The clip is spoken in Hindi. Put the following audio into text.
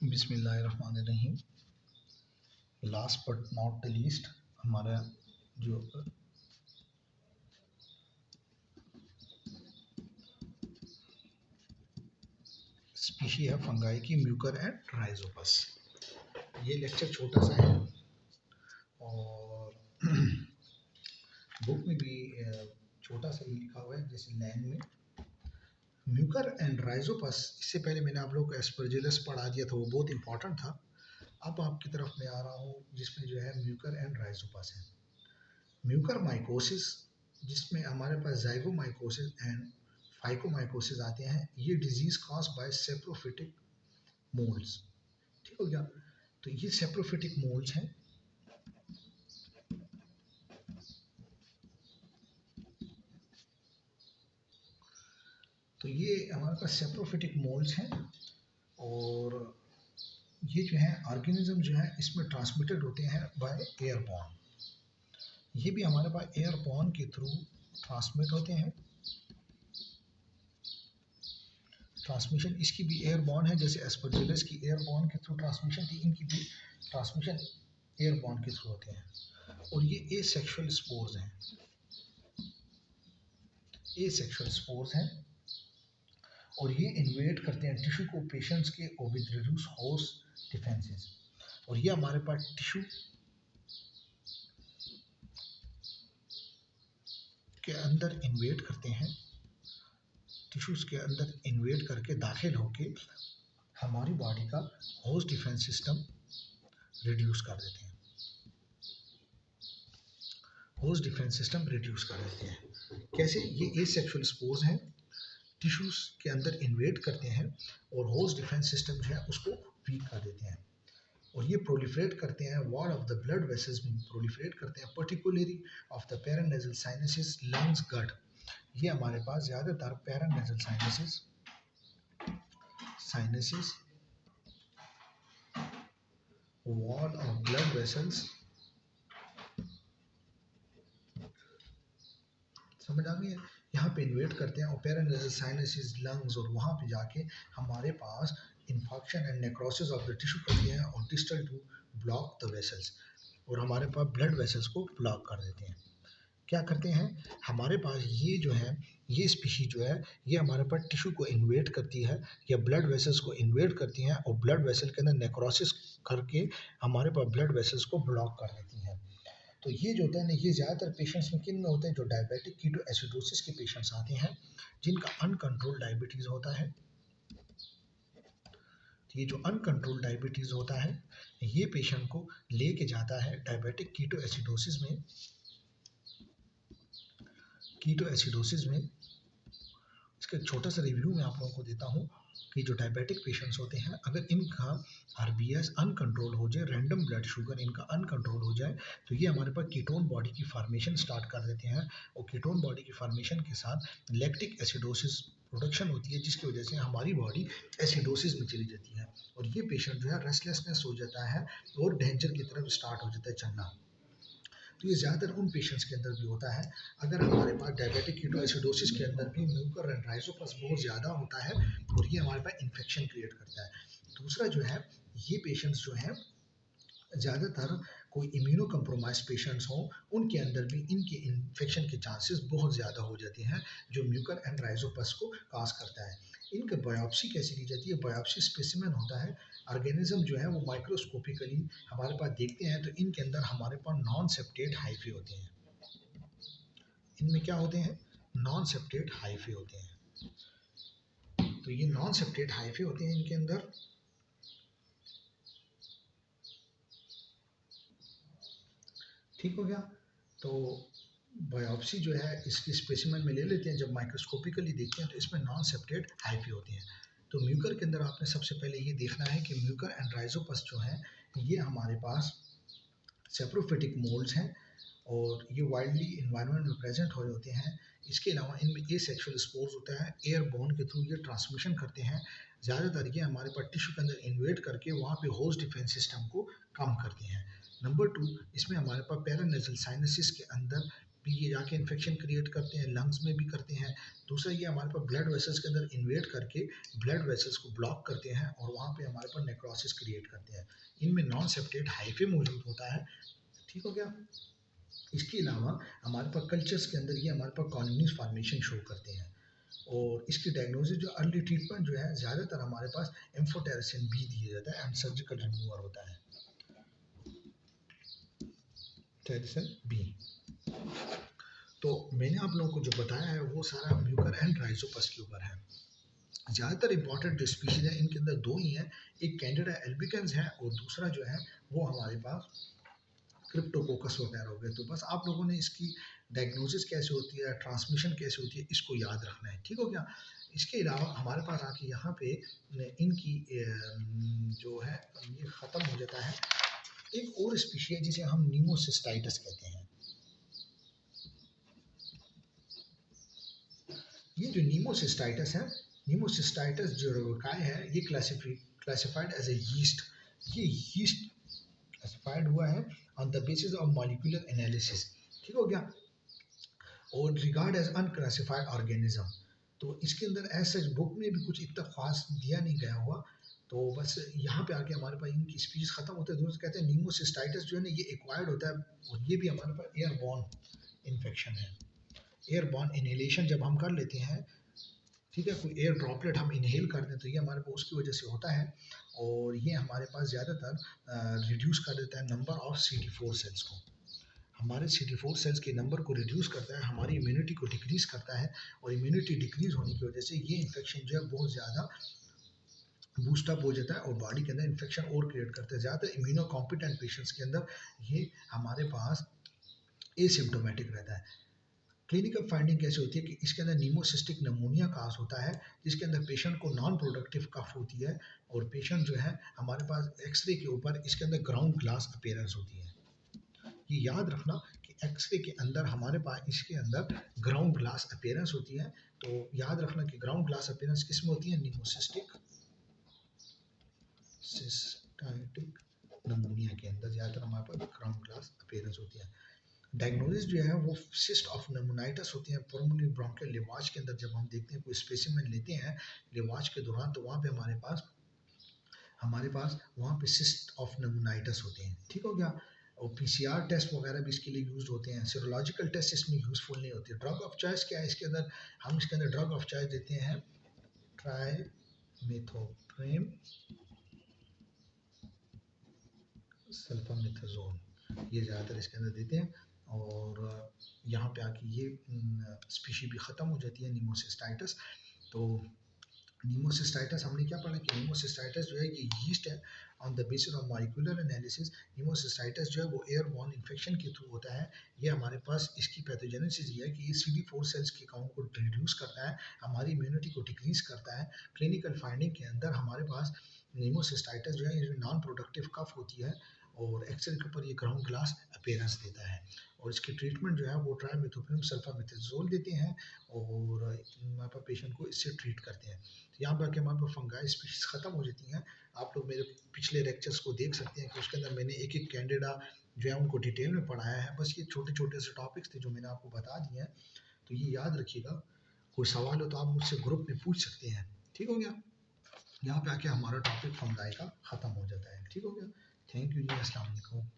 बिस्मिल्लाहिर्रहमानिर्रहीम। Last but not the least, हमारा जो स्पीशी है फंगाई की, म्यूकर एंड राइजोपस। ये लेक्चर छोटा सा है और बुक में भी छोटा सा ही लिखा हुआ है, जैसे लाइन में म्यूकर एंड राइजोपस। इससे पहले मैंने आप लोगों को एस्परजिलस पढ़ा दिया था, वो बहुत इंपॉर्टेंट था। अब आपकी तरफ मैं आ रहा हूँ जिसमें जो है म्यूकर एंड राइजोपस है। म्यूकर माइकोसिस, जिसमें हमारे पास जाइगोमाइकोसिस एंड फाइकोमाइकोसिस आते हैं। ये disease cause by saprophytic moulds. ठीक हो गया। तो ये सेप्रोफिटिक मोल्ड्स हैं। तो ये हमारे पास सेप्रोफिटिक मोल्ड्स हैं और ये जो है ऑर्गेनिज्म जो है इसमें ट्रांसमिटेड होते हैं बाय एयरबॉर्न। ये भी हमारे पास एयरबॉर्न के थ्रू ट्रांसमिट होते हैं। ट्रांसमिशन इसकी भी एयरबॉर्न है, जैसे एस्परजिलस की एयरबॉर्न के थ्रू ट्रांसमिशन थी, इनकी भी ट्रांसमिशन एयरबॉर्न के थ्रू होते हैं। और ये एसेक्सुअल स्पोर्स हैं। एसेक्सुअल स्पोर्स हैं और ये इन्वेड करते हैं टिश्यू को पेशेंट्स के विद रिड्यूस होस्ट डिफेंसेस। और ये हमारे पास टिश्यू के अंदर इन्वेड करते हैं, टिश्यूज के अंदर इन्वेड करके दाखिल होके हमारी बॉडी का होस्ट डिफेंस सिस्टम रिड्यूस कर देते हैं। होस्ट डिफेंस सिस्टम रिड्यूस कर देते हैं। कैसे? ये एसेक्सुअल स्पोर्स हैं, टिश्यूज के अंदर इन्वेड करते हैं और होस्ट डिफेंस सिस्टम जो है उसको वीक कर देते हैं। और ये प्रोलिफरेट करते हैं, wall of the blood vessels में प्रोलिफरेट करते हैं, particularly of the paranasal sinuses, lungs, gut. ये हमारे पास ज़्यादातर paranasal sinuses, wall of blood vessels, समझ आ गई है, यहाँ पे इन्वेट करते हैं और पैरानेजल साइनसेस, लंग्स, और वहाँ पे जाके हमारे पास infection and necrosis of the tissue करते हैं और distal to block the vessels, और हमारे पास ब्लड वेसल्स को ब्लॉक कर देते हैं। क्या करते हैं? हमारे पास ये जो है, ये स्पीशी जो है, ये हमारे पास टिश्यू को इन्वेट करती है या ब्लड वेसल्स को इन्वेट करती हैं और ब्लड वेसल के अंदर नेक्रोसिस करके हमारे पास ब्लड वेसल्स को ब्लॉक कर देती हैं। तो ये जो होता है ना, ये ज़्यादातर पेशेंट्स में किन में होते हैं? जो डायबिटिक कीटोएसिडोसिस के पेशेंट्स आते हैं, जिनका अनकंट्रोल्ड डायबिटीज़ होता है। ये जो अनकंट्रोल्ड डायबिटीज़ होता है, ये पेशेंट को लेके जाता है डायबिटिक कीटोएसिडोसिस में। इसका एक छोटा सा रिव्यू मैं आप लोगों को देता हूँ कि जो डायबिटिक पेशेंट्स होते हैं, अगर इनका आरबीएस अनकंट्रोल हो जाए, रैंडम ब्लड शुगर इनका अनकंट्रोल हो जाए, तो ये हमारे पास कीटोन बॉडी की फॉर्मेशन स्टार्ट कर देते हैं। और कीटोन बॉडी की फॉर्मेशन के साथ लैक्टिक एसिडोसिस प्रोडक्शन होती है, जिसकी वजह से हमारी बॉडी एसिडोसिस में चली जाती है और ये पेशेंट जो है रेस्टलेसनेस हो जाता है और डेंजर की तरफ स्टार्ट हो जाता है चलना। तो ये ज़्यादातर उन पेशेंट्स के अंदर भी होता है। अगर हमारे पास डायबिटिक कीटोएसिडोसिस के अंदर भी म्यूकर एंड राइजोपस बहुत ज़्यादा होता है और ये हमारे पास इन्फेक्शन क्रिएट करता है। दूसरा जो है, ये पेशेंट्स जो हैं ज़्यादातर कोई इम्यूनो कम्प्रोमाइज पेशेंट्स हों, उनके अंदर भी इनके इन्फेक्शन के चांसेस बहुत ज़्यादा हो जाते हैं, जो म्यूकर एंड राइजोपस को काज करता है। इनका बायोप्सी कैसे ली जाती है? बायोप्सी स्पेसिमेन होता है, ऑर्गेनिज्म जो है वो माइक्रोस्कोपिकली हमारे पास देखते हैं, तो इनके अंदर हमारे पास नॉन सेप्टेट हाइफे होते हैं। इनमें क्या होते हैं? नॉन सेप्टेट हाइफे होते हैं। तो ये नॉन सेप्टेट हाइफे होते हैं इनके अंदर। ठीक हो गया। तो बायोप्सी जो है इसकी स्पेसिमेन में ले लेते हैं, जब माइक्रोस्कोपिकली देखते हैं तो इसमें नॉन सेप्टेट हाइफे होते हैं। तो म्यूकर के अंदर आपने सबसे पहले ये देखना है कि म्यूकर एंड राइजोपस जो है, ये हमारे पास सेप्रोफिटिक मोल्ड्स हैं और ये वाइडली इन्वायरमेंट में प्रेजेंट हो होते हैं। इसके अलावा इनमें एसेक्सुअल स्पोर्स होता है, एयरबोर्न के थ्रू ये ट्रांसमिशन करते हैं। ज़्यादातर ये हमारे पास टिश्यू के अंदर इन्वेट करके वहाँ पे होस्ट डिफेंस सिस्टम को कम करते हैं। नंबर 2, इसमें हमारे पास पैरानेजल साइनसिस के अंदर भी ये जाके इन्फेक्शन क्रिएट करते हैं, लंग्स में भी करते हैं। दूसरा ये हमारे पास ब्लड वेसल्स के अंदर इन्वेड करके ब्लड वेसल्स को ब्लॉक करते हैं और वहाँ पे हमारे पास नेक्रोसिस क्रिएट करते हैं। इनमें नॉन सेप्टेट हाइफे मौजूद होता है, ठीक हो गया। इसके अलावा हमारे पास कल्चर्स के अंदर ये हमारे पास कॉलोनीज फॉर्मेशन शो करते हैं। और इसकी डायग्नोसिस जो अर्ली ट्रीटमेंट जो है ज़्यादातर हमारे पास एम्फोटेरिसिन बी दिया जाता है एंड सर्जिकल रिमूवर होता है, टेरिसिन बी। तो मैंने आप लोगों को जो बताया है वो सारा म्यूकर एंड राइजोपस के ऊपर है। ज़्यादातर इंपॉर्टेंट जो स्पीशीज है इनके अंदर दो ही हैं, एक कैंडिडा एल्बिकेंस है और दूसरा जो है वो हमारे पास क्रिप्टोकोकस वगैरह हो गए। तो बस आप लोगों ने इसकी डायग्नोसिस कैसे होती है, ट्रांसमिशन कैसे होती है, इसको याद रखना है, ठीक हो गया। इसके अलावा हमारे पास आके यहाँ पे इनकी जो है ये ख़त्म हो जाता है। एक और स्पीशी है जिसे हम नीमोसिस्टाइटिस कहते हैं। ये जो नीमोसिस्टाइटिस है, नीमोसिस्टाइटिस जो काय है ये क्लासिफाइड एज ए यीस्ट। ये यीस्ट क्लासिफाइड हुआ है on the basis of molecular analysis, ठीक हो गया, और रिगार्ड एज अनक्लासिफाइड ऑर्गेनिज्म। तो इसके अंदर एज सच बुक में भी कुछ इतना खास दिया नहीं गया हुआ। तो बस यहाँ पे आके हमारे पास इनकी स्पीशीज खत्म होते हैं। दोस्तों कहते हैं नीमोसिस्टाइटिस जो है ना ये एक्वायर्ड होता है और ये भी हमारे पास एयरबॉर्न इन्फेक्शन है। एयरबॉर्न इनहेलेशन जब हम कर लेते हैं, ठीक है, कोई एयर ड्रॉपलेट हम इनहेल कर दें तो ये हमारे पास उसकी वजह से होता है और ये हमारे पास ज़्यादातर रिड्यूस कर देता है नंबर ऑफ CD4 सेल्स को। हमारे CD4 सेल्स के नंबर को रिड्यूस करता है, हमारी इम्यूनिटी को डिक्रीज़ करता है और इम्यूनिटी डिक्रीज़ होने की वजह से ये इन्फेक्शन जो है बहुत ज़्यादा बूस्टअप हो जाता है और बॉडी के अंदर इन्फेक्शन और क्रिएट करता है। ज़्यादातर इम्यूनो कॉम्पिटेंट पेशेंट्स के अंदर ये हमारे पास एसिम्टोमेटिक रहता है। क्लिनिकल फाइंडिंग कैसे होती है कि इसके अंदर नीमोसिस्टिक नमूनिया कास होता है जिसके अंदर पेशेंट को नॉन प्रोडक्टिव कफ होती है और पेशेंट जो है हमारे पास एक्सरे के ऊपर इसके अंदर ग्राउंड ग्लास अपीयरेंस होती है। ये याद रखना कि एक्सरे के अंदर हमारे पास इसके अंदर ग्राउंड ग्लास अपीयरेंस होती है। तो याद रखना कि ग्राउंड ग्लास अपीयरेंस किस में होती है, नीमोसिस्टिक सिस्टाइटिक नमूनिया के अंदर ज़्यादातर हमारे पास ग्राउंड ग्लास अपीयरेंस होती है। डायग्नोसिस जो है वो सिस्ट ऑफ नमोनाइटिस होती है पुल्मोनरी ब्रोंकियल लेवाज के अंदर। जब हम देखते हैं कोई स्पेसिमेन लेते हैं लेवाज के दौरान तो वहाँ पे हमारे पास वहाँ पे सिस्ट ऑफ नमोनाइटिस होते हैं, ठीक हो गया। और PCR टेस्ट वगैरह भी इसके लिए यूज होते हैं। सीरोलॉजिकल टेस्ट इसमें यूजफुल नहीं होती। ड्रग ऑफ चॉइस क्या है इसके अंदर, हम इसके अंदर ड्रग ऑफ चॉइस देते हैं ट्राइमेथोप्रेम सल्फामेथाजोल, ये ज़्यादातर इसके अंदर देते हैं। और यहाँ पे आके ये स्पीशी भी ख़त्म हो जाती है नीमोसिस्टाइटिस। तो नीमोसिस्टाइटिस हमने क्या पढ़ा कि नीमोसिस्टाइटिस जो है ये यीस्ट है on the basis of molecular analysis. Pneumocystis जो है वो एयरबॉर्न इन्फेक्शन के थ्रू होता है। ये हमारे पास इसकी पैथोजेनेसिस ये है कि ये CD4 सेल्स के काउंट को रिड्यूस करता है, हमारी इम्यूनिटी को डिक्रीज करता है। क्लिनिकल फाइंडिंग के अंदर हमारे पास नीमोसिस्टाइटिस जो है नॉन प्रोडक्टिव कफ होती है और एक्सरे के ऊपर ये ग्राउंड ग्लास अपीयरेंस देता है। और इसकी ट्रीटमेंट जो है वो ट्राइमेथोप्रेम सल्फामेथाजोल देते हैं और हमारे पास पेशेंट को इससे ट्रीट करते हैं। तो यहाँ पर आके हमारे पास फंगाई स्पीशीज ख़त्म हो जाती हैं। आप लोग मेरे पिछले लेक्चर्स को देख सकते हैं कि उसके अंदर मैंने एक एक कैंडिडा जो है उनको डिटेल में पढ़ाया है। बस ये छोटे छोटे से टॉपिक्स थे जो मैंने आपको बता दिए हैं। तो ये याद रखिएगा, कोई सवाल हो तो आप मुझसे ग्रुप में पूछ सकते हैं, ठीक हो गया। यहाँ पे आके हमारा टॉपिक फंगाई का ख़त्म हो जाता है, ठीक हो गया। थैंक यू जी, अस्सलाम वालेकुम।